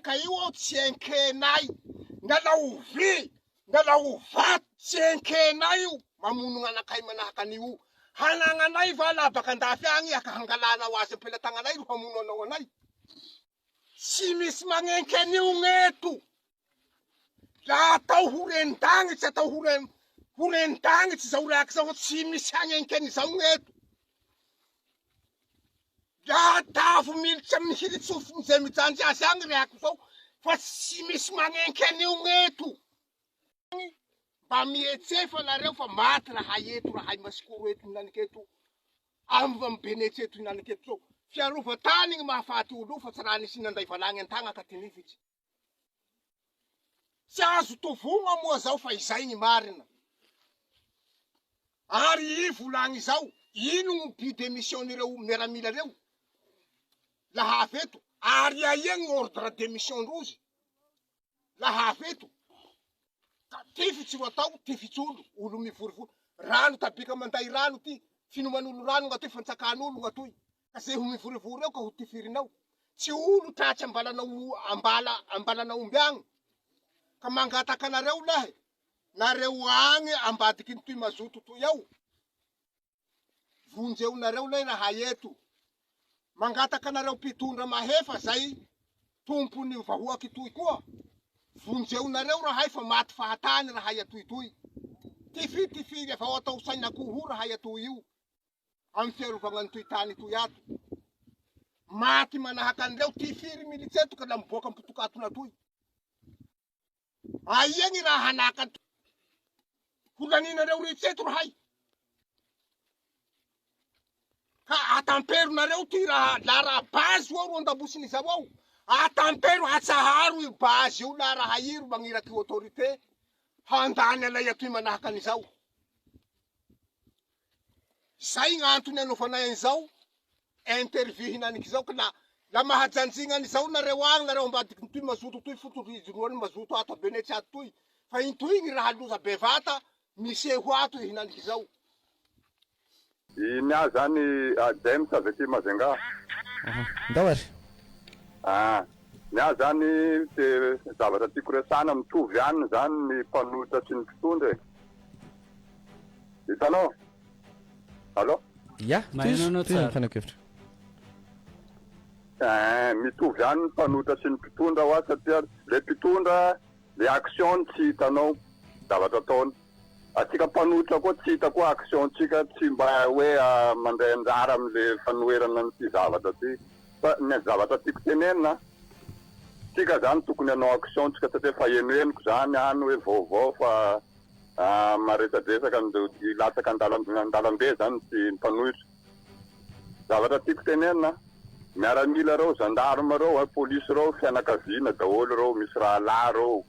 ka io tsy enkenay ngala ovi ngala ovat tsy enkenay io mamono anakay manahaka an'io hanananay va la baka andafy agny aka hangalana ho azy am-pelatananay ro hamono anao anay tsy misy magnenky an'io gneto la atao horen-dagnitsy atao horen-dagnitsy zao reaky zao tsy misy hagnenky an'izao gneto la tavo militsy amin'ny hilitsofiny zay mijanjy azy agny reaky zao fa tsy misy magnenky an'io gneto mba mietsefa nareo fa maty raha eto raha masikoro eto inaniketo amy benetseto inaniketo zao fiarova tany gny mahafaty olo fa tsy raha nisy nandray valagny an-tagna ka tinifitsy tsy azo tovogna moa zao fa izay gny marina ary I volagny zao ino gny but démissionnereo miaramila reo laha aveto ary aia gny ordre démission ndrozy laha aveto ka tifitsy ro atao tifitsy olo mivorivory rano tabika manday rano ty finoman'olo rano gn'atoy fantsakan'olo gn'atoy ka ze ho mivorivory eo ka ho tifirinao tsy olo tratsy ambalanao omby agny ka mangataky anareo lahy nareo agny ambadiky ny toy mazoto toy ao vonjeo nareo lahy raha eto mangataky anareo mpitondra mahefa zay tompony vahoaky toy koa vonjeo nareo rahay fa maty fahatany rahay atoy tifiry avao atao sainakoho rahay atoy io amy fiarovagna ny toy tany toy ato maty manahaky an'ireo tifiry militseto ka la miboaka ampitokatona toy aia gny raha hanaka holaninareo ritseto rahay ka atampero nareo ty raha la raha bazy io ro andabosin'izao ao atampero atsaharo io bazy io la raha iro magniraky autorité handany alay atoy manahaky an'izao zay gn'antony anovanay an'izao interview hinaniky zao ka la mahajanjigna an'izao nareo agny nareo ambadiky ny toy mazoto toy fotorizonoany mazoto ato abenetsy ato toy fa intoy gny raha loza bevata miseho ato hinaniky zao iny zany James avy aty Mazenga ndao ary nya zany te zavatra tiako resana mitovy ihany zany ny mpanohitra sy ny mpitondra hitanao allo ya fanakevitra mitovy ihany ny mpanohitra sy ny mpitondra hoa satria le mpitondra le action tsy hitanao zavatra ataony atsika mpanohitra koa tsy hita koa action tsika tsy mba hoe mandray anjara am'le fanoherana nyty zavatra ty fa ny zavatra tiako tenenina tsika zany tokony hanao action tsika satria fa enoeniko zany any hoe vaovao fa maresadresaka latsaka andalambe zany ty mpanohitra zavatra tiako tenenina miaramila reo gendarme reo polisy reo fianakaviana daholo reo misy rahalahy reo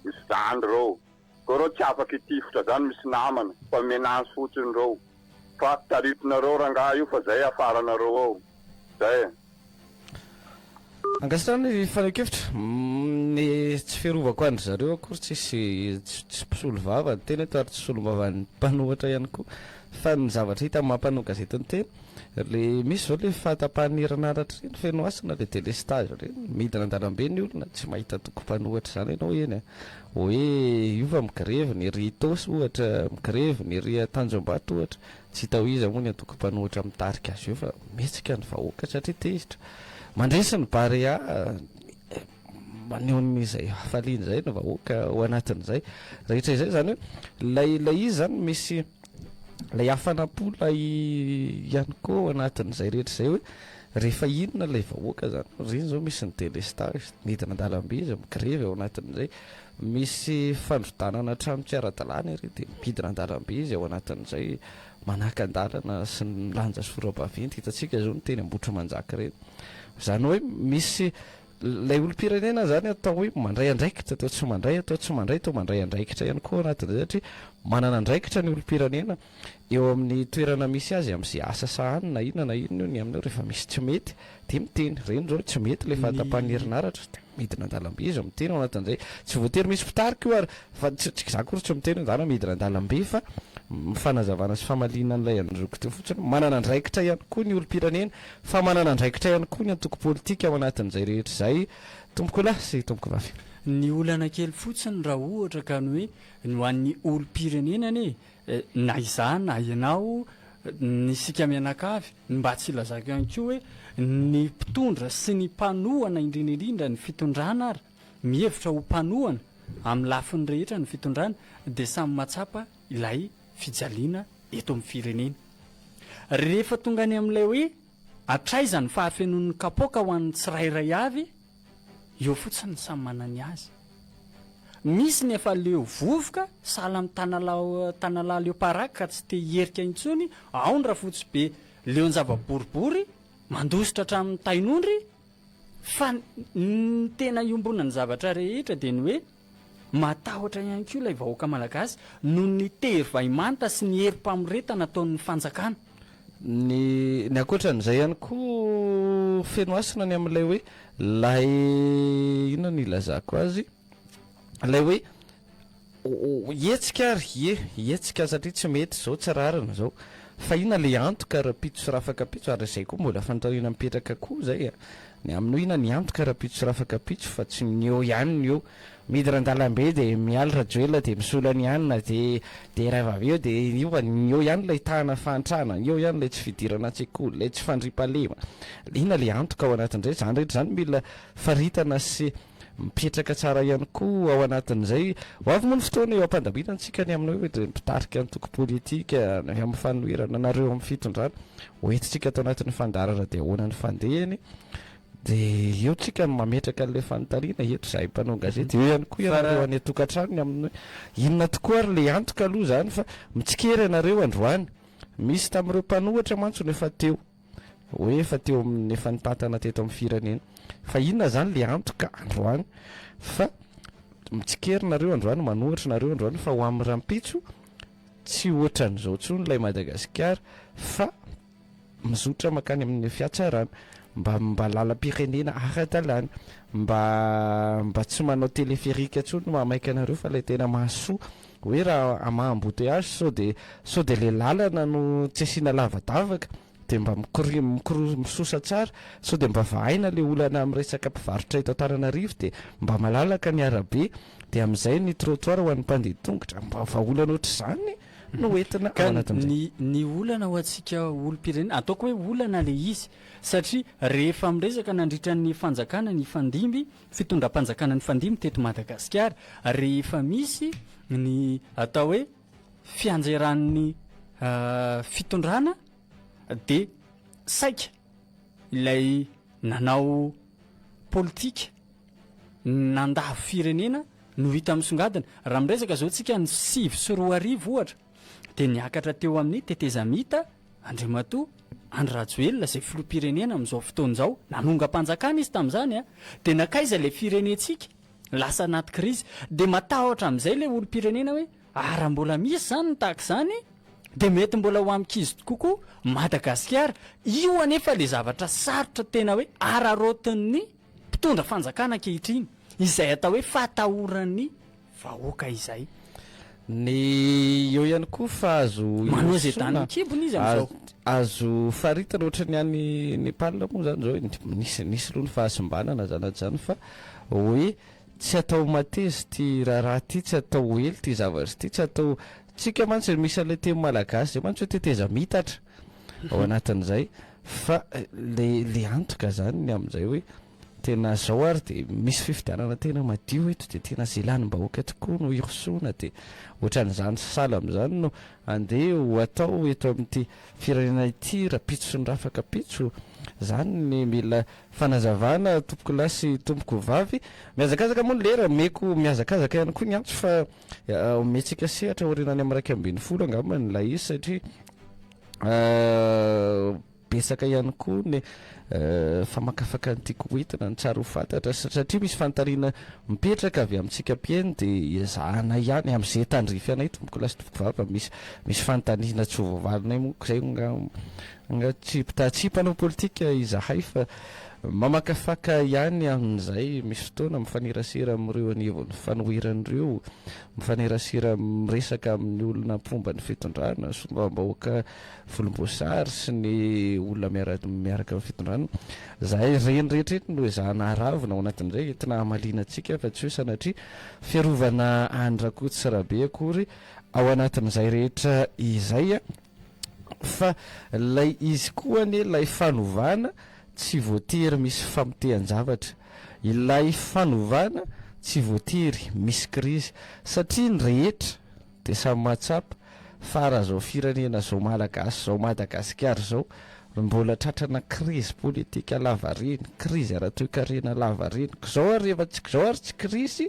misy jandry reo ko reo tsy afaky itifotra zany misy namana fa menansy fotsiny reo fa taritinareo rangaha io fa zay afaranareo ao zay angasitany fanakevitra ny tsy fiarovako andry zareo akory tsisy mpisolo vava ny tena eto ary tsy solom-bavan'ny mpanohatra ihany koa fa ny zavatra hita mampanoha gazety ny tena le misy zao le fahatapahan'herinaratra reny feno asina le délestage reny midina andalambe ny olona tsy mahita toko-mpanohatra zany ianao eny hoe iova migrevy ny ry tosy ohatra migrevy ny ry Tanjombato ohatra tsy hita ho iza moa ny atoko-mpanohatra mitarika azy io fa metsika ny vahoaka satria tezitra mandresy ny Barea maneon'izay hafaliana zay ny vahoaka ao anatin'izay rehetra izay zany hoe lay izy zany misy lay hafanampola ihany koa anatin'izay rehetra izay hoe rehefa inona lay vahoaka zany reny zao misy ny délestage midina andalambe izy migrevy ao anatin'izay misy fandrodanana trano tsy ara-dalàna iry dia midina andalambe izy ao anatin'izay manaka andalana sy ny lanja sorabaventy hitatsika zao ny teny Ambotra Manjaka reny zany hoe misy lay olom-pirenena zany atao hoe mandray andraikitra atao tsy mandray atao tsy mandray atao mandray andraikitra ihany koa anatin'izay satria manana andraikitra ny olom-pirenena eo amin'ny toerana misy azy amin'izay asa sahany na inona io ny aminao rehefa misy tsy mety dia miteny reny zao tsy mety le fahatapahan'ny herinaratra dia midina andalambe izy miteny ao anatin'izay tsy voatery misy fitarika io ary fa tsika za kory tsy miteny zany midina andalambe fa fanazavana sy famalinan'ilay androko teo fotsiny manana andraikitra ihany koa ny olom-pirenena fa manana andraikitra ihany koa ny antoko politika ao anatin'izay rehetra izay tomboko lahy sy tomboko vavy. Ny olana kely fotsiny raha ohatra ka ny hoe no an'ny olom-pirenenany na izaho na ianao ny sika mianakavy mba tsy ilazako ihany koa hoe ny mpitondra sy ny mpanohana indrindraindrindra ny fitondrana ary mihevitra ho mpanohana amin'ny lafiny rehetra ny fitondrana dia samy matsapa ilay fijaliana eto amin'ny firenena. Rehefa tonga any amin'ilay hoe atraizany fahafenon'ny kapoaka ho an'ny tsirairay avy, eo fotsiny samy manany azy. Misy nefa leo vovoka sahala amin'ny tanalahy leo paraka ka tsy te hierika intsony, ao ny rafotsy be leo ny zava-boribory mandositra hatramin'ny tainondry, fa ny tena iombonany zavatra rehetra dia ny hoe matahotra ihany koa ilay vahoaka malagasy noho ny tery vaimanta sy ny herim-pamoretana ataon'ny fanjakana. Ny ankoatran'izay ihany koa fenoasina ny amin'ilay hoe lay inona ny ilazako azy, ilay hoe hetsika ary hetsika satria tsy mety zao tsy rarina zao fa ina le antoka rapitso sy rafaka pitso ary izay koa mbola fanontaniana mipetraka koa zay ny amin'ny ina ny antoka rapitso sy rafaka pitso fa tsy ny eo ihany ny eo midran-dalambe dia mialy Rajoelina dia misolany ihany dia raivavy eo dia io ny eo ihany lay tahana fantrana, eo ihany lay tsy fidirana an-tsekoly, lay tsy fandriam-palema. Ina le antoka ao anatin'izay, zany rehetra zany mila faritana sy mipetraka tsara ihany koa ao anatin'izay. Ho avy moa ny fotoana eo am-pandaminana antsika ny aminao hoe mpitarika ny toko politika amin'ny fanoherana nareo amin'ny fitondrana hoentintsika atao anatin'ny fandarana dia ahoana ny fandehany dia eo tsika mametraka an'ilay fanontaniana eto zahay mpanao gazety. Eo ihany koa ianareo any atokantrano ny amin'ny inona tokoa ary le antoka aloha zany fa mitsikera ianareo androany. Misy tamin'ireo mpanohatra mantsy nefa teo hoe efa teo amin'ny efa nitantana teto amin'ny firenena fa inona zany le antoka androany fa mitsikera nareo androany, manohatra nareo androany fa ho amin'ny rampitso tsy ohatran'izao tsony ilay Madagascar fa mizotra makany amin'ny fiatsarana mba lalam-pirenena ara-dalàna, mba tsy manao téléphérique tsony mamaika anareo fa ilay tena mahasoa hoe raha ama-embouteillage sao dia le lalana no tsy asiana lavadavaka dia mba misosa tsara sao dia mba vahaina le olana amin'ny resaka mpivarotra eto Antananarivo dia mba malalaka ny arabe dia amin'izay ny trottoir ho an'ny mpandeha tongotra mba vaolana ohatr'izany no entina ny olana ho antsika olom-pirenena ataoko hoe olana le izy satria rehefa miresaka nandritra ny fanjakana ny fandimby fitondram-panjakana ny fandimby teto Madagasikara, rehefa misy ny atao hoe fianjeran'ny fitondrana dia saika ilay nanao politika nandavo firenena no hita misongadina. Raha miresaka zao tsika ny 5 sy 2 arivo ohatra dia niakatra teo amin'ny tetezamita Andry Andry Rajoelina izay filoham-pirenena amin'izao fotoana izao nanonga-panjakana izy tamin'izany dia nakaiza ilay firenentsika lasa anaty krizy dia matahotra amin'izay ilay olom-pirenena hoe raha mbola misy zany ny tahaka izany dia mety mbola ho amikizy kokoa Madagasikara. Io anefa le zavatra sarotra tena hoe ararotin'ny mpitondra fanjakana ankehitriny izay atao hoe fatahoran'ny vahoaka izay. Ny eo ihany koa fa manao izay tany kibony izy amin'izao azo faritana ohatra ny any Nepal moa zany zao nisy aloha ny fahasimbanana zany fa hoe tsy atao mateza ty raha ty, tsy atao hely ty zavatra ty, tsy atao tsika mantsy misy an'ilay teny malagasy zay mantsy hoe teteza mitatra ao anatin'izay fa le antoka zany ny amin'izay hoe tena zao ary dia misy fifidianana tena madio eto dia tena zelanim-bahoaka tokoa no irosoana dia ohatran'izany sasala amin'izany no andeha ho atao eto amin'ity firenena ity rapitso sy ny rafaka pitso zany ny mila fanazavana tompoko lahy sy tompoko vavy. Miazakazaka moa ny lera meko miazakazaka ihany koa ny antso fa ometsika sehatra orinany amin'ny 2:20 angambany ilay izy satria besaka ihany koa ny famakafaka nytiako hoentina ny tsara ho fantatra satria misy fanontaniana mipetraka avy amintsika mpiainy dia zahana ihany amin'izay tandrify anay tompoko lahy sy tompoko vavy misy fanontaniana tsy ho voavalinay moa zay nga tsy mpitatsipanao politika izahay fa mamakafaka ihany amin'izay misy fotoana mifanerasera amin'ireo anivon'ny fanohiran'ireo mifanerasera miresaka amin'ny olona mpomba ny fitondrana sombam-bahoaka volomboasary sy ny olona miaraka amin'ny fitondrana zay reny rehetrety no zana aravina ao anatin'izay entina hamalina antsika fa tsy hoe sanatria fiarovana andrakody sy rabe akory ao anatin'izay rehetra izay fa lay izy koa ane lay fanovana tsy voatery misy famitehan-javatra ilay fanovana tsy voatery misy krizy satria ny rehetra dia samy mahatsapa fa raha zao firenena zao Malagasy zao Madagascar zao mbola tratrana krizy politika lavareny krizy ara-toe-karena lavareny zao ary rehefa zao ary tsy krizy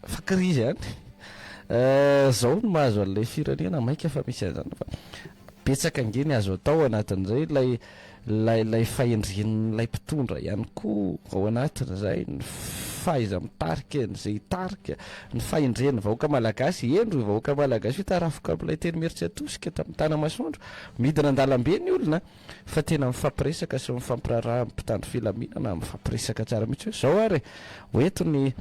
fa krizy ihany zao no mahazo an'ilay firenena maika fa misy an'izany fa betsaka angeny azo atao anatin'izay lay fahendren'lay mpitondra ihany koa ao anatin'izay ny faiza mitarika n'izay tarika ny fahendren'ny vahoaka malagasy endro vahoaka malagasy hitarafoka amin'ilay teny meritry atosika tamin'ny tanamasoandro midina an-dalambe ny olona fa tena mifampiresaka sy mifampiraraha mpitandro filaminana mifampiresaka tsara mihitsy hoe zao ary hoentony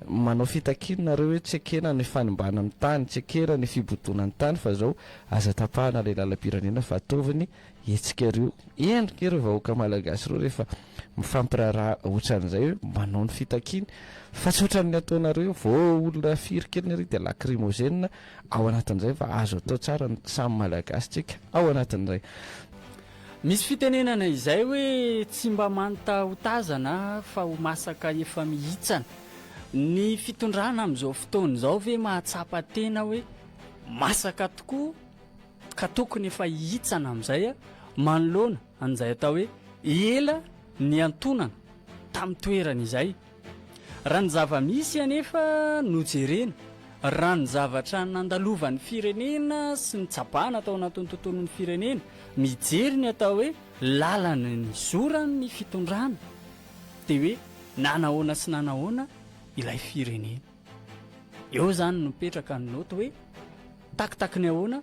manao fitakinareo hoe tsy ekena ny fanimbana amin'ny tany tsy ekena ny fibotona ny tany fa zao aza tapahana lay lalam-pirenena fa ataoviny etsika ireo endrika ireo vahoaka malagasy ireo rehefa mifampiraraha ohatran'izay hoe manao ny fitakiny fa tsy ohatran'ny ataonareo vao olona firy kely ary dia lacrimogène ao anatin'izay fa azo atao tsara ny samy malagasy tsika ao anatin'izay misy fitenenana izay hoe tsy mba manta ho tazana fa ho masaka efa mihitsana ny fitondrana amin'izao fotoana izao ve mahatsapa tena hoe masaka tokoa ka tokony efa hihitsana amin'izay manoloana an'izay atao hoe ela ny antonana tamin'ny toerana izay raha ny zava-misy anefa nojerena raha ny zavatra nandalovan'ny firenena sy ny tsapana atao anatin'ny tontolon'ny firenena mijery ny atao hoe lalana ny zorany ny fitondrana dia hoe nanahoana sy nanahoana ilay firenena eo zany no mipetraka ny noto hoe takitakiny ahoana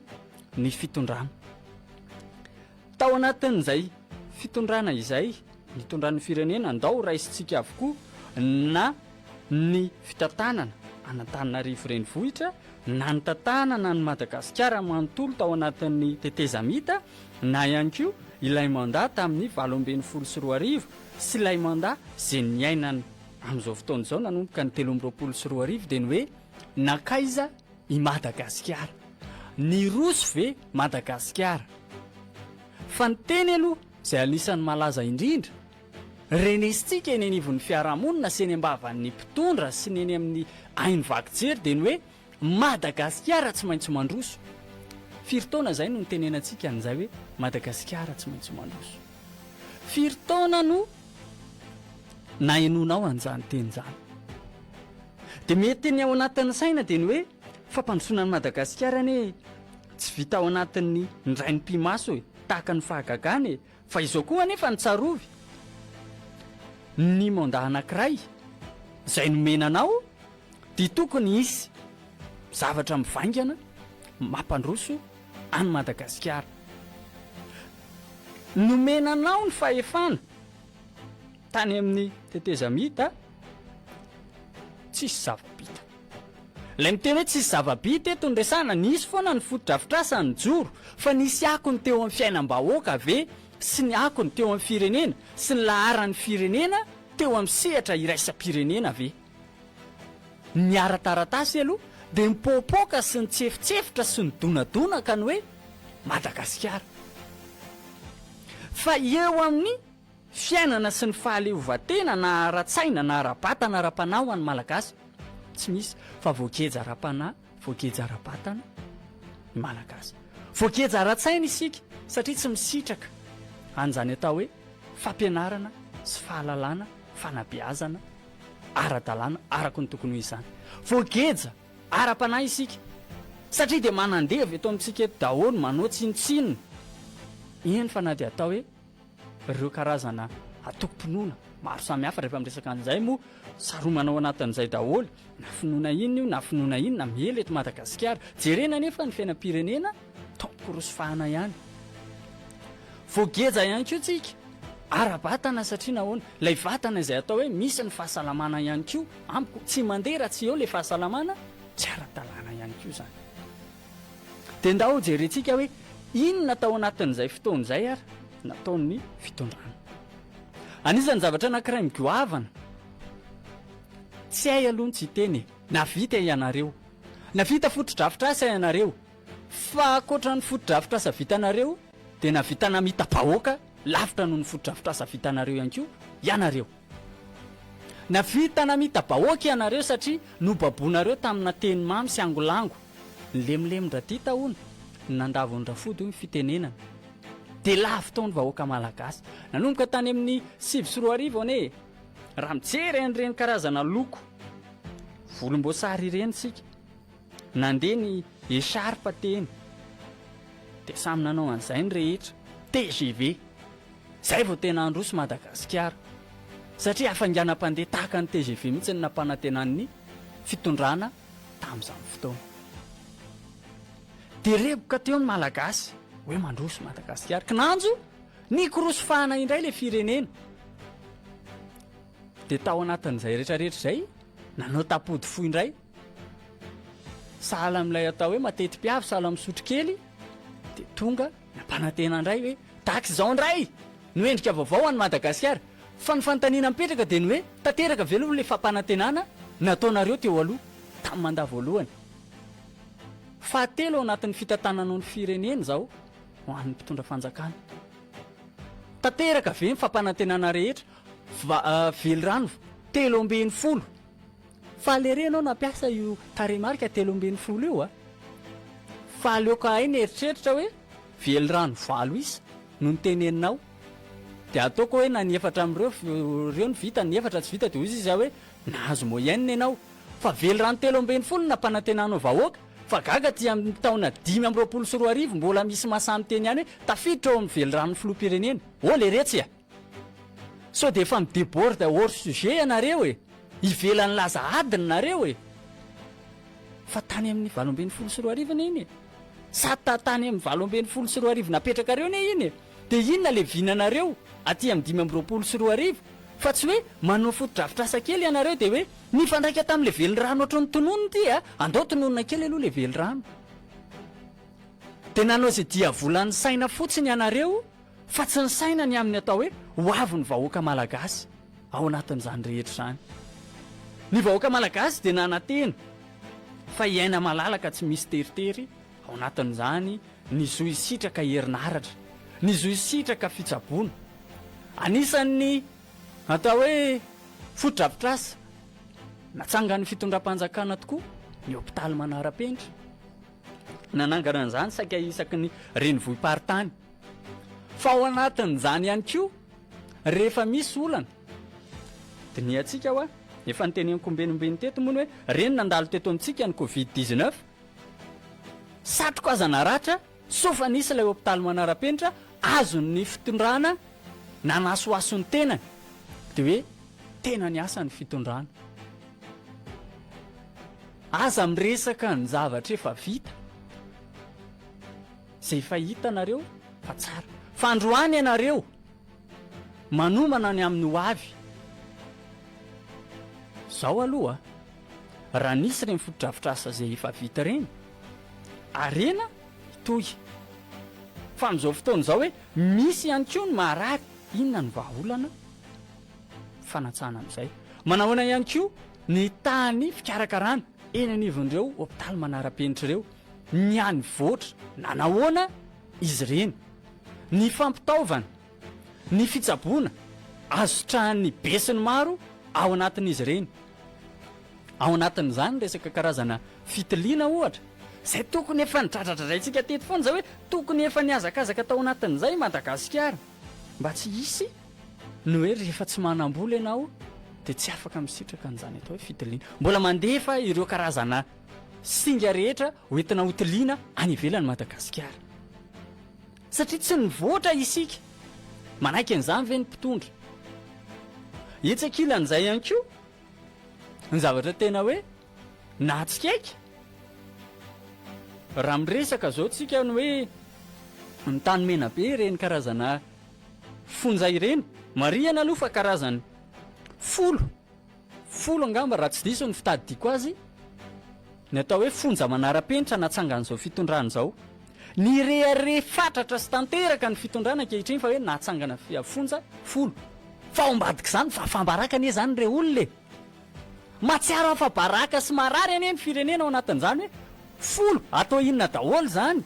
ny fitondrana tao anatin'izay fitondrana izay nitondran'ny firenena andao raisintsika avokoa na ny fitantanana Antananarivo renivohitra na ny tantanana ny Madagasikara manontolo tao anatin'ny tetezamita na ihany koa ilay mandat tamin'ny 724 sy ilay mandat izay niainana amin'izao fotoana izao nanomboka ny 324 dia ny hoe nakaiza i Madagasikara ny roso ve Madagasikara fa ny teny aloha izay anisan'ny malaza indrindra renesitsika eny anivon'ny fiarahamonina sy eny ambavan'ny mpitondra sy ny eny amin'ny ainy vakijery dia ny hoe Madagasikara tsy maintsy mandroso firy-taona izay no nitenenantsika an'izay hoe Madagasikara tsy maintsy mandroso firy-taona no nahenonao an'izany teny zany dia mety ny ao anatin'ny saina dia ny hoe fampandrosoana ny Madagasikara ane tsy vita ao anatin'ny ndrain'ny mpimaso hoe tahaka ny fahagagany fa izao koa anefa ny tsarovy ny mandat anankiray izay nomenanao dia tokony isy zavatra mivaingana mampandroso any Madagasikara nomenanao ny fahefana tany amin'ny tetezamita tsisy zava-bita ilay miteny hoe tsisy zava-bita eto nresana nisy foana ny fotodrafitrasa ny joro fa nisy akony teo amin'ny fiainam-bahoaka ve sy ny akony teo amin'ny firenena sy ny laharan'ny firenena teo amin'ny sehatra iraisam-pirenena ve ny ara-taratasy aloha dia mipoapoaka sy ny tsefitsefitra sy ny donadonaka ny hoe Madagasikara fa eo amin'ny fiainana sy ny fahaleovatena na ara-tsaina na ara-batana ara-panahy ho an'ny malagasy tsy misy fa voakeja ara-panahy voakeja ara-batana ny malagasy voakeja ara-tsaina isika satria tsy misitraka an'izany atao hoe fampianarana sy fahalalana fanabeazana ara-dalàna araka ny tokony ho izany voakeja ara-panahy isika satria dia manandevy eto amintsika eto daholo manao tsinitsinina eny fa na dia atao hoe ireo karazana atoko-pinoana maro samihafa rehefa miresaka an'izay moa saromana ao anatin'izay daholo na finoana iny io na finoana iny na miela eto Madagasikara jerena nefa ny fiainam-pirenena tompokoroso fahana ihany voageja ihany koa tsika ara-batana satria nahoana ilay vatana izay atao hoe misy ny fahasalamana ihany koa amiko tsy mandeha raha tsy eo ilay fahasalamana tsy ara-talàna ihany koa zany dia ndao jerentsika hoe inona tao anatin'izay fotoana izay ary nataon'ny fitondrana anisan'ny zavatra anankiray migoavana tsy hay aloha ny tsy teny navita ianareo navita fotodrafitra asa ianareo fa akoatra ny fotodrafitra asa vitanareo dia navita namita bahoaka lavitra noho ny fotodrafitra asa vitanareo ihany koa ianareo navita namita bahoaka ianareo satria nobaboanareo tamina teny mamy sy angolango nylemilemi-dra ty tahoana nandavondrafody ho ny fitenenana dia lavitaony vahoaka malagasy nanomboka tany amin'ny 7 ane raha mitsery an'ireny karazana loko volomboasary ireny sika nandeha ny esharpa teny dia samy nanao an'izay ny rehetra TGV zay vao tena androso Madagasikara satria afanganam-pandeha tahaka ny TGV mihitsy ny nampanantenan'ny fitondrana tamin'izany fotoana dia reboka teo ny malagasy hoe mandroso Madagasikara kinanjo ny korosofahana indray ilay firenena dia tao anatin'izay rehetrarehetra izay nanao tapody fo indray sahala amin'ilay atao hoe mateti-piavy sahala misotro kely dia tonga nampanantena indray hoe taxy izao indray no endrika vaovao any Madagasikara fa ny fanontaniana mipetraka dia ny hoe tanteraka velo ilay fampanantenana nataonareo teo aloha tamin'ny mandat voalohany fahatelo ao anatin'ny fitantananao ny firenena izao ho an'ny mpitondra fanjakana tanteraka ve ny fampanantenana rehetra velirano 310 fa lerenao nampiasa io taremarika 310 io a fa aleoka hay ny eritreritra hoe velirano 20 isa no ny teneninao dia ataoko hoe na ny efatra amin'ireo reo ny vita ny efatra tsy vita dia hoy izy hoe nahazo moyenne ianao fa velirano 310 no nampanantenanao vahoaka fa gaga ty amin'ny taona 524 mbola misy masamy teny ihany hoe tafiditra ao amin'ny velirano filoham-pirenena o le retsy a so dia efa mideborde hors sujet ianareo e ivelan'ny laza adiny nareo e fa tany amin'ny 524 iny e sa tany amin'ny 524 napetraka reo ne iny e dia inona le vinanareo aty amin'ny 524 fa tsy hoe manao fotodrafitra asa kely ianareo dia hoe nifandraika tamin'le velirano ohatry ny tononony ty a andao tononona kely aloha le velirano dia nanao izay dia volan'ny saina fotsiny ianareo fa tsy ny saina ny amin'ny atao hoe ho avy ny vahoaka malagasy ao anatin'izany rehetra izany ny vahoaka malagasy dia nanantena fa iaina malalaka tsy misy teritery ao anatin'izany ny zoy sitraka herinaratra ny zoy sitraka fitsaboana anisan'ny atao hoe fotodrafitrasa natsangan'ny fitondram-panjakana tokoa ny hôpitaly manara-penitra nanangana an'izany saika isaky ny renivohim-paritany fa ao anatin'izany ihany koa rehefa misy olana dia ny atsika hoa efa nyteneniko ombenombeny teto moa ny hoe reny nandalo teto amintsika ny covid-19 satroko aza naratra sofa nisy ilay hôpitaly manara-penitra azon'ny fitondrana nanasoasony tenany dia hoe tena ny asa ny fitondrana aza miresaka ny zavatra efa vita izay fahita nareo fa tsara fa androany ianareo manomana ny amin'ny ho avy izao aloha raha nisy ireny fotodrafitra asa izay efa vita ireny arena itoy fa amin'izao fotoana izao hoe misy ihany koa ny maharary inona ny vahaolana fanatsana amin'izay manahoana ihany koa ny tany fikarakarana eny anivon'ireo hôpitaly manara-penitra ireo ny any voatra na nahoana izy ireny ny fampitaovana ny fitsaboana azotrahan'ny besiny maro ao anatin'izy ireny ao anatin'izany resaka karazana fitiliana ohatra izay tokony efa nidradradradrayntsika teto foana izay hoe tokony efa niazakazaka tao anatin'izay Madagasikara mba tsy hisy ny hoe rehefa tsy manam-bola ianao dia tsy afaka misitraka an'izany atao hoe fitiliana mbola mandefa ireo karazana singa rehetra hoentina hotiliana any ivelan'ny Madagasikara satria tsy nivoatra isika manaiky an'izany ve ny mpitondra etsakilan'izay ihany koa ny zavatra tena hoe natsikaiky raha miresaka zao tsika ny hoe ny Tencemena be ireny karazana fonja ireny mariana aloha fa karazany folo angamba raha tsy diso ny fitadidiko azy ny atao hoe fonja manara-penitra natsangan'izao fitondrana zao ny rehare fatratra sy tanteraka ny fitondrana ankehitriny fa hoe natsangana fonja folo fa ao ambadika zany fa fambaraka anie zany re olona matsiaro afa baraka sy marary anie ny firenena ao anatin'izany hoe folo atao inona daholo zany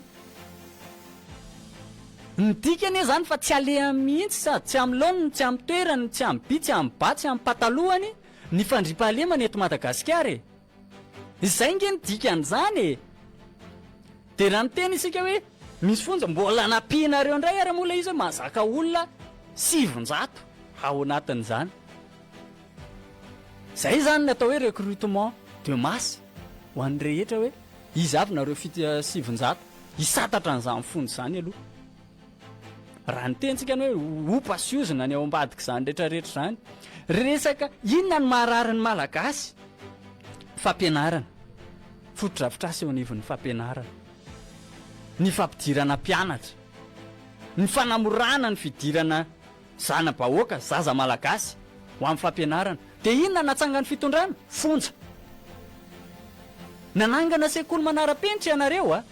ny dika anie zany fa tsy aleha mihitsy sady tsy amin'ny laoniny tsy amin'ny toerany tsy amin'ny by tsy amin'ny ba tsy amin'ny patalohany ny fandripahalemana eto Madagasikara izay nge ny dika an'izany dia raha miteny isika hoe misy fonja mbola nampianareo indray ary mola izy hoe mahazaka olona 700 ao anatin'izany zay zany ny atao hoe recrutement de masse ho an'ny rehetra hoe izy avy nareo 700 hisatatra an'izany fonja zany aloha raha ny tentsika ny hoe opasiozina ny ao ambadika zany rehetrarehetra zany resaka inona ny maharary ny malagasy fampianarana fotodrafitrasa eo anivon'ny fampianarana ny fampidirana mpianatra ny fanamorana ny fidirana zana bahoaka zaza malagasy ho amin'ny fampianarana dia inona natsangany fitondrana fonja nanangana sekoly manara-penitra ianareo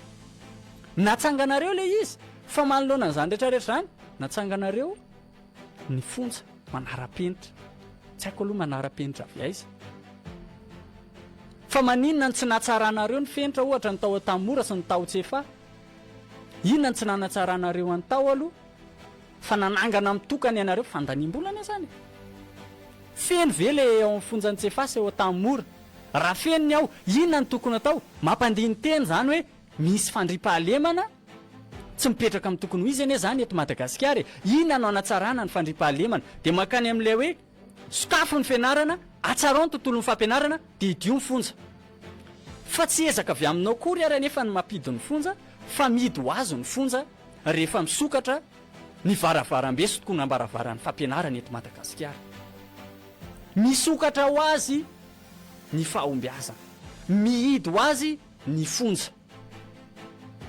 natsanganareo le izy fa manoloana n'izany rehetrarehetra zany natsanganareo ny fonja manara-penitra tsy haiko aloha manara-penitra avy aiza fa maninona ny tsy natsaranareo ny fenitra ohatra ny tao atamora sy ny tao tsefa inona ny tsy nanatsaranareo any tao aloha fa nanangana mitokany ianareo fandaniam-bolana zany feno ve le ao amin'ny fonjany tsefasy eo atamora raha fenony aho inona ny tokony atao mampandiny teny zany hoe misy fandripahalemana tsy mipetraka amin'ny tokony ho izy anie zany eto Madagasikara inona no anatsarana ny fandripahalemana dia makany amin'ilay hoe sokafo ny fianarana atsarao ny tontolo ny fampianarana dia idio ny fonja fa tsy ezaka avy aminao kory ary anefa ny mampidy ny fonja fa midy ho azo ny fonja rehefa misokatra ny varavarambe sy tokony ambaravaran'ny fampianarana eto Madagasikara misokatra ho azy ny fahombiazana mihidy ho azy ny fonja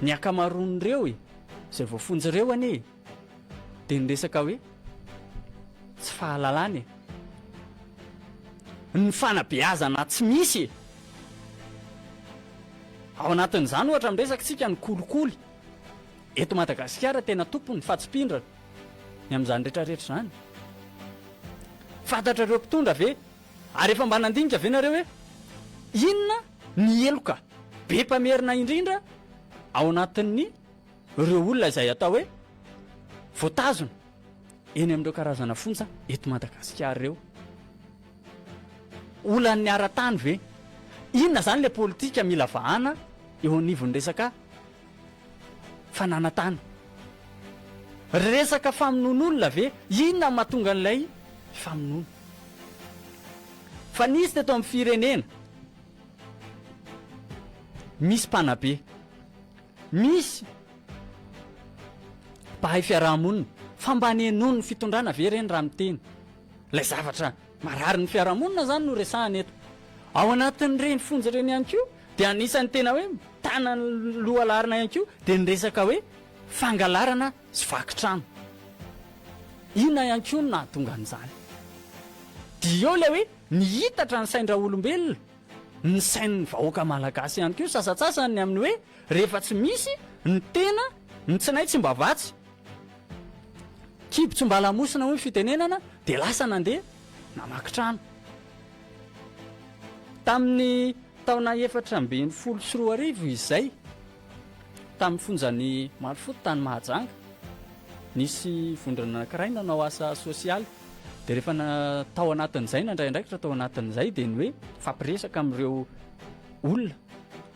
ny akamaron'ireo izay voafonjy ireo anie dia nyresaka hoe tsy fahalalany ny fanabeazana tsy misy ao anatin'izany ohatra miresaka tsika ny kolikoly eto Madagasikara tena tompony fatsipindrana ny amin'izany rehetrarehetra zany fantatra ireo mpitondra ve ary efa mba nandinika ve nareo hoe inona ny eloka be mpamerina indrindra ao anatin'ny ireo olona izay atao hoe voatazona eny amin'ireo karazana fonja eto Madagasikara ireo olan'ny ara-tany ve inona zany le politika mila vahana eo anivon'ny resaka fananatany resaka famonon'olona ve inona mahatonga an'ilay famonoana fa nisy teto amin'ny firenena misy mpanabe misy mpahay fiarahamonina fa mba nenono ny fitondrana ve reny raha miteny ilay zavatra marary ny fiarahamonina zany no resahany eto ao anatin'ireny fonja ireny ihany koa dia anisan'ny tena hoe tanany lohalarina ihany koa dia nyresaka hoe fangalarana sy vakitrano inona ihany koa no nahatonga an'izany dia eo ilay hoe nihitatra ny saindraolombelona ny sain'ny vahoaka malagasy ihany koa sasatsasany amin'ny hoe rehefa tsy misy ny tena ny tsinay tsy mba vatsy kibo tsy mba lamosina hoe fitenenana dia lasa nandeha namakitrano tamin'ny taona 414 izay tamin'ny fonjany marifoto tany mahajanga nisy vondrana anankiray nanao asa sosialy dia rehefa natao anatin'izay nandraindraikitra tao anatin'izay dia ny hoe fampiresaka amin'ireo olona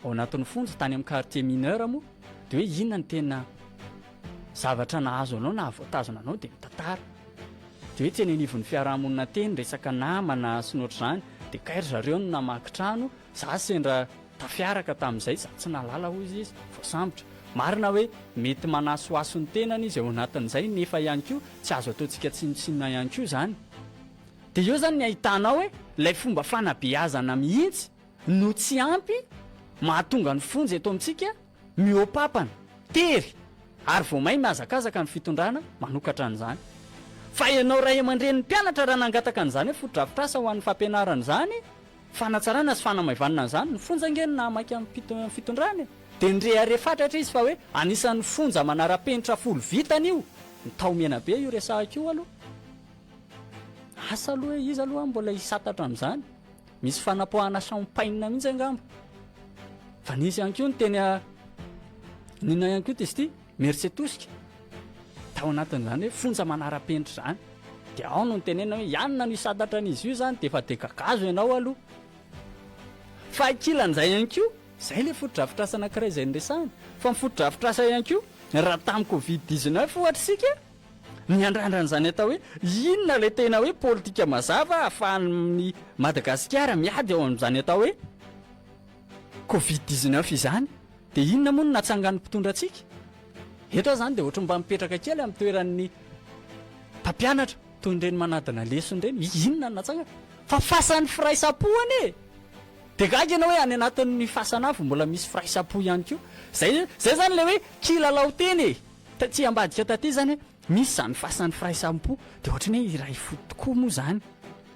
ao anatin'ny fonja tany amin'ny quartier mineur moa dia hoe inona ny tena zavatra nahazo anao na voatazona anao dia mitantara dia hoe tsy eny anivon'ny fiarahamonina teny resaka namana sy ny ohatr'izany dia kairy zareo no namakitrano za sendra tafiaraka tamin'izay za tsy nalala hoy izy voasambotra marina hoe mety manasoaso ny tenany izy ao anatin'izay nefa ihany koa tsy azo ataontsika tsinotsinona ihany koa zany dia eo zany ny ahitanao hoe ilay fomba fanabeazana mihitsy no tsy ampy mahatonga ny fonja eto amintsika miopapana tery ary vao may mahazakazaka ny fitondrana manokatra an'izany fa ianao ray aman-dren'ny mpianatra raha nangataka an'izany hoe fotodrafitrasa ho an'ny fampianarana izany fanatsarana sy fanamaivanana an'izany ny fonjangeny na amaky amin'ny fitondrany dia ndrehare fatratra izy fa hoe anisan'ny fonja manara-penitra folo vitany io ny taomena be io resahaka io aloha asa aloha hoe izy aloha mbola hisatatra amin'izany misy fanapoahana champagne mihitsy angamba fa nisy ihany koa ny teny nina ihany koa izy ity mercetosika tao anatin'izany hoe fonja manara-penitra izany dia ao no ny tenena hoe ianona no hisatatra an'izy io zany dia efa de kakazo ianao aloha fa ankilan'izay ihany koa zay le fotodrafitrasa anankiray izay nyresahana fa ny fotodrafitrasa ihany koa raha tamin'ny covid-19 ohatra isika ny andrandranyizany atao hoe inona le tena hoe politika mazava ahafahan'ny Madagascar miady ao amin'izany atao hoe covid-19 izany dia inona moa no natsangan'ny mpitondra antsika eto zany dia ohatry mba mipetraka kely amin'ny toeran'ny mpampianatra toy nyreny manadina lesony reny inona no natsangana fa fasan'ny firaisampohany e dia gagana hoe any anatin'ny fasanafo mbola misy firaisampo ihany koa zay zany le hoe kilalao teny e tsy ambadika taty zany hoe misy zany fasan'ny firaisampo dia ohatra ny hoe iray fo tokoa moa zany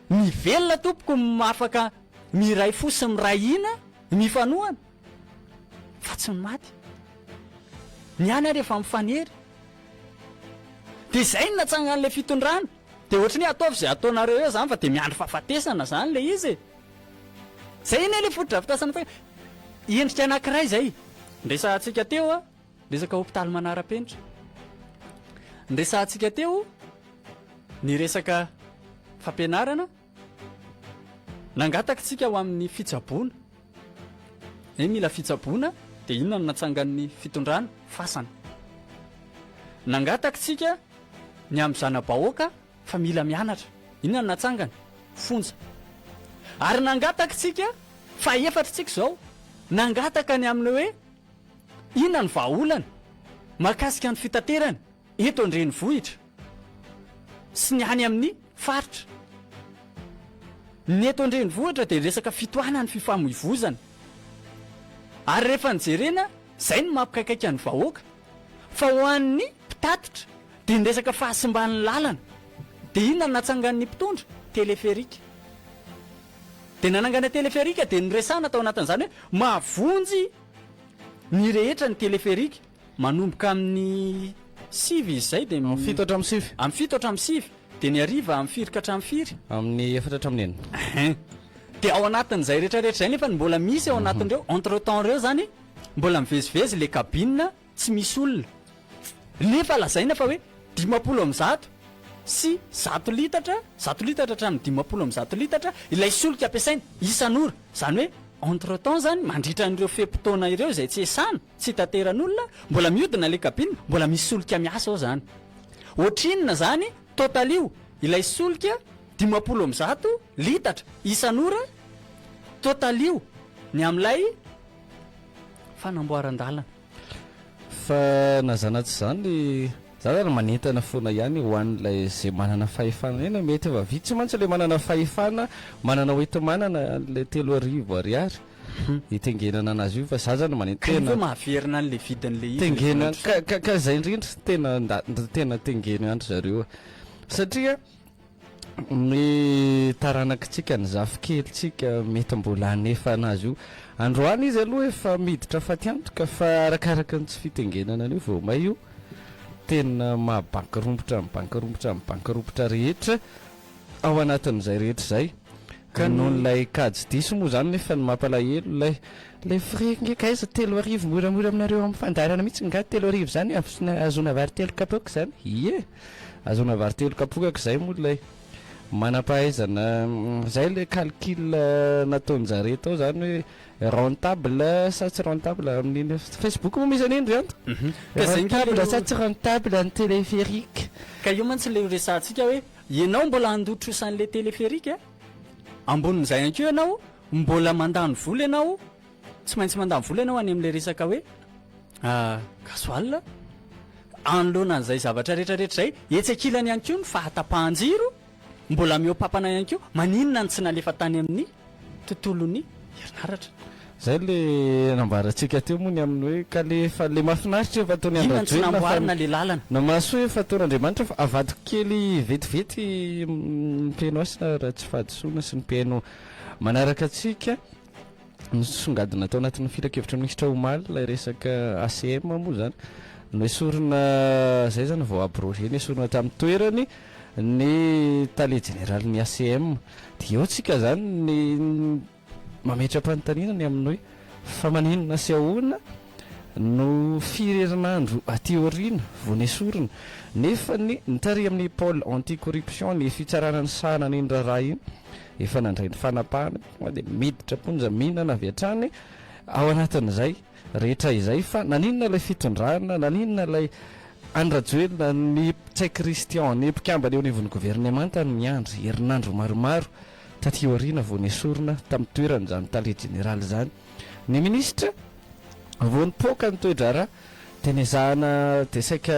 mivelona tompoko mafaka miray fo sy mirahina mifanohana fa tsy ny maty ny any rehefa mifanery dia zay no natsangan'le fitondrana dia ohatra ny ataovy izay ataonareo eo zany fa dia miandro fahafatesana zany le izy e zay iny le fotodrafitrasana fa endrika anankiray zay ndresantsika teo a resaka hopitaly manara-penitra ndresantsika teo ny resaka fampianarana nangatakitsika ho amin'ny fitsaboana hoe mila fitsaboana dia inona no natsangan'ny fitondrana fasana nangatakitsika ny amin'izana Vahoaka fa mila mianatra inona no natsangana fonja ary nangatakitsika fa efatra tsika zao nangataka ny amin'ny hoe inona ny vahaolana mahakasika ny fitaterana eto andrenivohitra sy ny any amin'ny faritra ny eto andrenivohitra dia resaka fitohana ny fifamoivozana ary rehefa nijerena zay no mampikaikaika ny vahoaka fa ho an'ny mpitatitra dia nyresaka fahasimban'ny lalana dia inona no natsangan'ny mpitondra teleferika dia nanangana teleferika dia nyresana tao anatin'izany hoe mahavonjy ny rehetra ny teleferika manomboka amin'ny sivy izy zay dia amin'ny fito hatramin'ny sivy amin'ny fito hatramin'ny sivy dia ny ariva amin'ny firy ka hatramin'ny firy amin'ny efatra hatramin'ny enina dia ao anatin'izay rehetrarehetra zay nefa mbola misy ao anatin'ireo entre temps reo zany mbola mivezivezy le kabina tsy misy olona nefa lazaina fa hoe 50 sy 100 litatra hatramin'ny 50 litatra ilay solika ampiasaina isan'ora zany hoe entre temps zany mandritra n'ireo fepotona ireo izay tsy esana tsy tateran'olona mbola miodina le kabina mbola misy solika miasa ao zany ohatrinona zany total io ilay solika 50 litatra isan'ora total io ny amin'ilay fanamboaran-dalana fa nazanatsy zany zany manentana foana ihany ho an'ilay zay manana fahefana ena mety efa vitsy mantsy le manana fahefana manana hoety manana le 3,000 ariary itengenana anazy io fa za zany manentena mahaverina n'le vidin'le izy tengena ka zay indrindra tena tengena andro zareo satria ny taranakitsika ny zafikelytsika mety mbola anefa anazy io androany izy aloha efa miditra fatiantoka fa arakaraka ny tsy fitengenana an'io vao may io tena mabankarombotra rehetra ao anatin'izay rehetra zay ka nohon'ilay kajy diso moa zany nefa ny mampalahelo lay frengeka aiza 3,000 moramora aminareo amin'ny fandarana mihitsy nga 3,000 zany azona vary 3 kapoka zany ie azona vary 3 kapokaka zay moa lay manampahaizana zay le calcul nataon'jare tao zany hoe rentable sa tsy rentable amin'ny Facebook moa misy an'iny ry anto rentable sa tsy rentable ny téléphérique ka io mantsy le resantsika hoe ianao mbola handotro isan'le téléphérique ambonin'izay ihany keo ianao mbola mandany vola ianao tsy maintsy mandany vola ianao any amin'le resaka hoe gasoil anoloanan'izay zavatra rehetrarehetra zay etsakilany ihany keo ny fahatapahan-jiro mbola miopapana ihany keo maninona ny tsy nalefa tany amin'ny tontolon'ny herinaratra zay le nambarantsika teo moa ny amin'ny hoe ka le mahafinaritra fa ataony Androelina le lalana namaso hoe fataon'Andriamanitra fa avadiko kely vetivety mipeno asina raha tsy fahadisoana sy ny peno manaraka atsika nisongadina atao anatin'ny filan-kevitra minisitra omaly ilay resaka ACM moa zany no esorina zay zany vao aby Rocher ny esorina tamin'ny toerany ny tale général ny ACM dia eo tsika zany ny mametra-panontaniana ny amin'ny hoe fa maninona sy ahoana no firerinandro aty aoriana vao nesorina nefa ny nitary amin'ny pôle anti-corruption ny fitsarana ny sahana ny raharaha iny efa nandray ny fanapahana dia miditra ponja mihinana avy hatrany ao anatin'izay rehetra izay fa naninona ilay fitondrana naninona ilay Andry Rajoelina ny tsai Christian ny mpikambana eo anivon'ny gouvernemanta ny andry herinandro maromaro taty aoriana vao nesorina tamin'ny toerana zany tale général zany ny ministra vao nipoaka ny toedrara tenezahana dia saika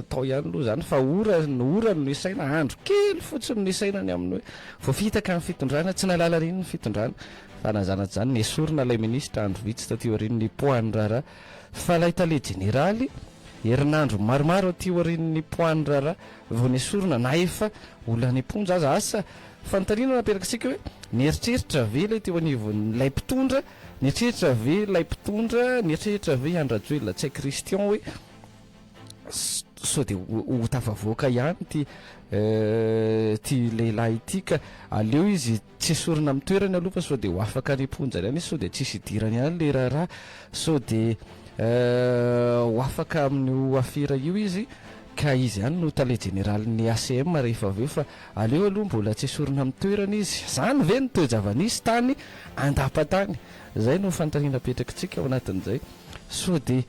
tao ihany aloha zany fa ora no isaina andro kely fotsiny no isaina ny amin'ny hoe vao fitaka amin'ny fitondrana tsy nalala riny ny fitondrana fa nazanaty zany nesorina ilay ministra andro vitsy taty aorian'ny poany rara fa ilay tale généraly herinandro maromaro aty aorian'ny poany rara vao nesorina na efa olona ny ponja aza asa fanontaniana naperaka sika hoe nieritreritra ve ilay teo anivon'ilay mpitondra nieritreritra ve ilay mpitondra nieritreritra ve Andry Rajoelina tsai Christian hoe so dia ho tafavoaka ihany ty lehilahy ity ka aleo izy tsy esorina amin'ny toerany aloha fa so dia ho afaka ny ponjany ihany izy so dia tsisy idirany ihany le raharaha so dia ho afaka amin'ny afira io izy ka izy ihany no tale général ny ACM rehefa aveo fa aleo aloha mbola tsy esorina amin'ny toerana izy zany ve ny toejavanisy tany andapa-tany zay no fanontaniana petrakitsika ao anatin'izay so dia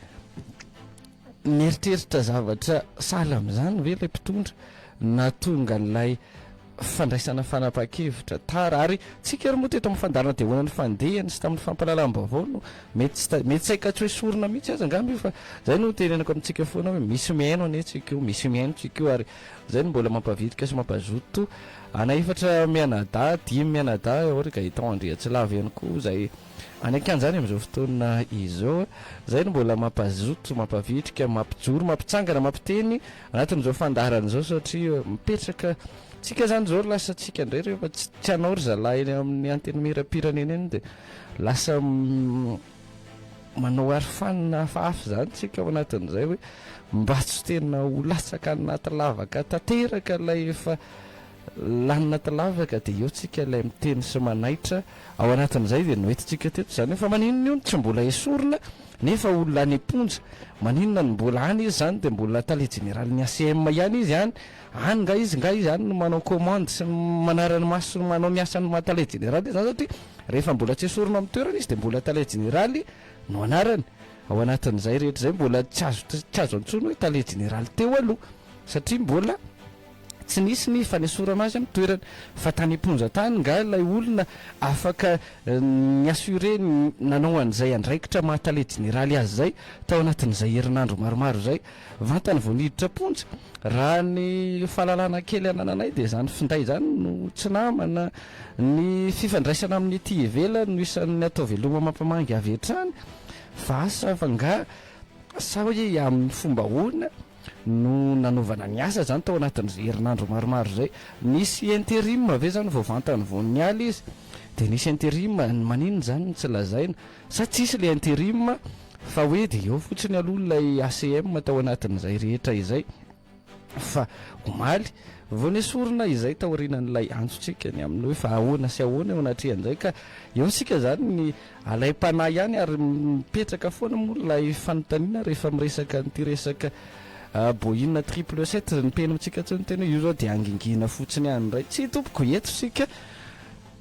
nieritreritra zavatra sahala amin'izany ve ilay mpitondra na tonga n'ilay fandraisana fanapa-kevitra tara ary tsika ry moa teto amin'ny fandarana dia hoana ny fandehany sy tamin'ny fampalalam-baovao no mety saika tsy hoe sorina mihitsy aza angamba io fa zay no tenenako amintsika foana hoe misy miaino ane tsika io misy miaino tsika io ary zay no mbola mampavitrika sy mampazoto ana efatra mianada 10 mianada ohatra ka hitao andriatsilava ihany koa zay any akan zany amin'izao fotoana izao zay no mbola mampazoto mampavitrika mampijoro mampitsangana mampiteny anatin'izao fandarana izao satria mipetraka tsika zany zao lasa tsika indray rehefa tsy hanao ry zalahy eny amin'ny anteny miram-pirenena eny dia lasa manao arifanina hafahafa zany tsika ao anatin'izay hoe mba tsy tena ho latsaka anaty lavaka tanteraka ilay efa lanina talavaka dia eo tsika ilay miteny sy manaitra ao anatin'izay dia noetintsika teto zany hoe fa maninona io tsy mbola esorina nefa olona any ponja maninona ny mbola any izy zany dia mbola tale général ny ACM ihany izy any nga izy any no manao commande sy manarany maso no manao miasany mahatale général dia zany satria rehefa mbola tsy esorina amin'ny toerana izy dia mbola tale généraly no anarany ao anatin'izay rehetra zay mbola tsy azo antsoina hoe tale général teo aloha satria mbola tsy nisy ny fanesorana azy amin'ny toerana fa tany ponja tany nga ilay olona afaka ny assure nanao an'izay andraikitra mahatale généraly azy zay tao anatin'izay herinandro maromaro zay vantany vao niditra ponja raha ny fahalalana kely anananay dia zany finday zany no tsy namana ny fifandraisana amin'ny ty ivelany no isan'ny atao veloma mampamangy avy hatrany fa asa fa nga sa hoe amin'ny fomba hoana no nanovana ny asa zany tao anatin'izay herinandro maromaro zay nisy intérim ave zany vao vantany vao nialy izy dia nisy intérim maninona zany tsy lazaina sa tsisy le intérim fa hoe dia eo fotsiny aloha ilay ACM tao anatin'izay rehetra izay fa omaly vao nesorina izay taorianan'ilay antsotsika ny amin'ny hoe fa ahoana sy ahoana eo anatrehan'izay ka eo sika zany ny alay mpanahy ihany ary mipetraka foana moa ilay fanontaniana rehefa miresaka nyty resaka boina 777 ny penontsika tsy ny tena io zao dia angingina fotsiny any ray tsy tompoko eto sika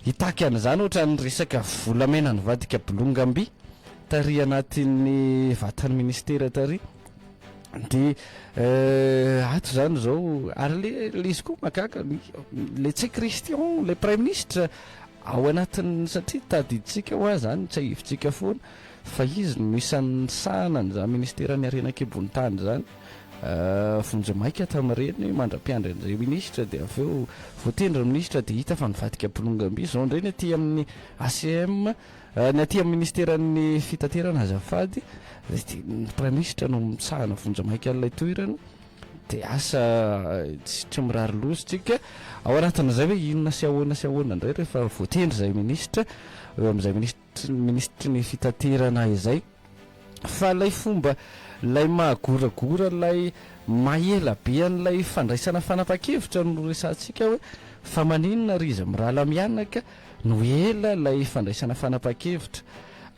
hitaky an'izany ohatra ny resaka volamena ny vadika bolongamby tary anatin'ny vatan'ny ministera tary dia ato zany zao ary le izy koa makaka le tsai Christian le prime ministre ao anatin'ny satria tadiditsika ho azy zany tsy ahivitsika foana fa izy no isan'ny sahanany za ministera ny arenak'ebony tany zany vonjamaika tamin'ireny mandra-piandry an'izay ministra dia avy eo voatendry ministra dia hita fa nivadika ampolongam-by zao indray ny aty amin'ny ACM ny aty amin'ny ministeran'ny fitaterana azafady ny prime ministre no misahana vonjamaika an'ilay toerana dia asa tsy mirary lozitsika ao anatin'izay hoe inona sy ahoana indray rehefa voatendry izay ministra eo amin'izay ministry ny fitaterana izay fa lay fomba lay mahagoragora lay mahela be an'ilay fandraisana fanapa-kevitra no resantsika hoe fa maninona ry izy mirala mianaka no ela lay fandraisana fanapa-kevitra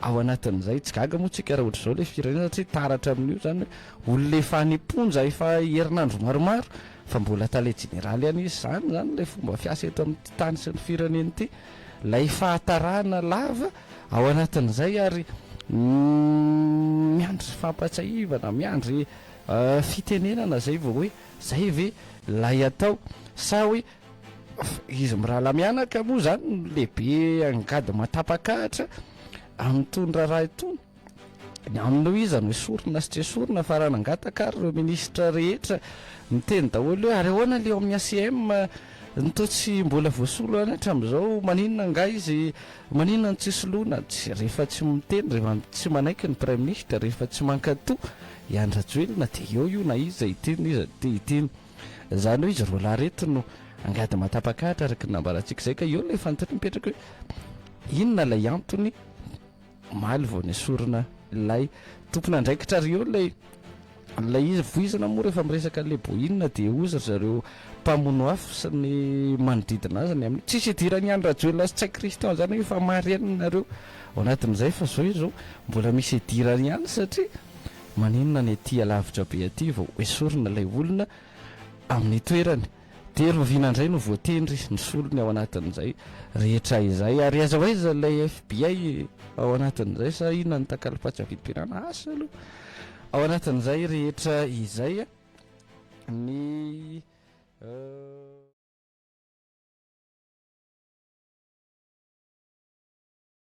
ao anatin'izay tsy gaga moa tsika raha ohatra izao ilay firenena satria taratra amin'io zany hoe olona efa niponja efa herinandro maromaro fa mbola tale jeneraly any izy zany lay fomba fiasa eto amin'ny tany sy ny fireneny ity lay fahatarana lava ao anatin'izay ary miandry fampatsahivana miandry fitenenana zay vao hoe zay ve lay atao sa hoe izy mirala mianaka moa zany lehibe angady matapakahatra amtondra raha itony amin'io izany hoe sorona sy tsy sorona fa raha nangatakary ireo ministra rehetra miteny daholo hoe ary ahoana le ao amin'ny ACM nitao tsy mbola voasolo any hatramin'izao maninona nga izy maninona ny tsy soloana rehefa tsy miteny rehefa tsy manaiky ny prime ministre rehefa tsy mankatoa Andry Rajoelina dia eo io na izy itiny izy itiny zany hoe izy roa lahy reto no angady matapakahatra araky nambarantsika izay ka eo ilay fanontany mipetraka hoe inona lay antony maly vao ny sorona lay tompona andraikitra ry eo lay izy voizana moa rehefa miresaka le boinina dia ozy zareo mpamono afo sy ny manodidina azy ny amin'ny tsisy idirany Andry Rajoelina sy tsy kristian zany hoe efa marianinareo ao anatin'izay fa zao izao mbola misy idirany ihany satria maninona ny aty alavitra be aty vao esorina lay olona amin'ny toerany dia rovinandray no voatendry ny solony ao anatin'izay rehetra izay ary aza hoaiza lay FBI ao anatin'izay sa inona ny takalopatsy avidim-pirenena asa aloha ao anatin'izay rehetra izay ny